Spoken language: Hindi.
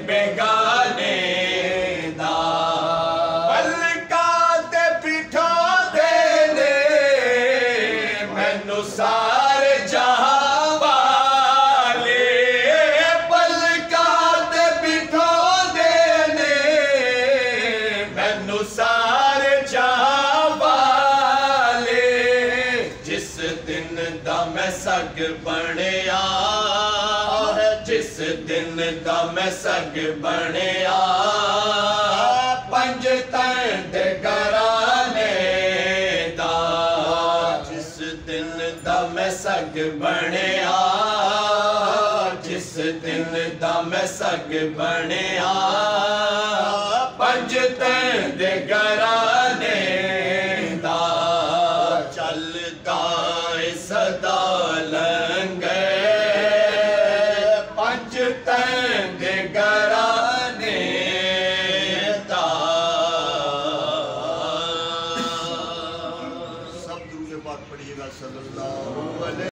बेगाने दा पलकां ते पिठों दे ने मैनू सारे जहां वाले पलकां ते पिठों दे ने मैनू सारे जहां वाले जिस दिन दा मैं सग बनिया जिस दिन दा मैं सग बनिया पंज तन दे घराने दा जिस दिन दा मैं सग बनिया जिस दिन दा मैं सग बनिया पंज तन दे घराने दा चलदा सदा लंघे पंज तन दे घर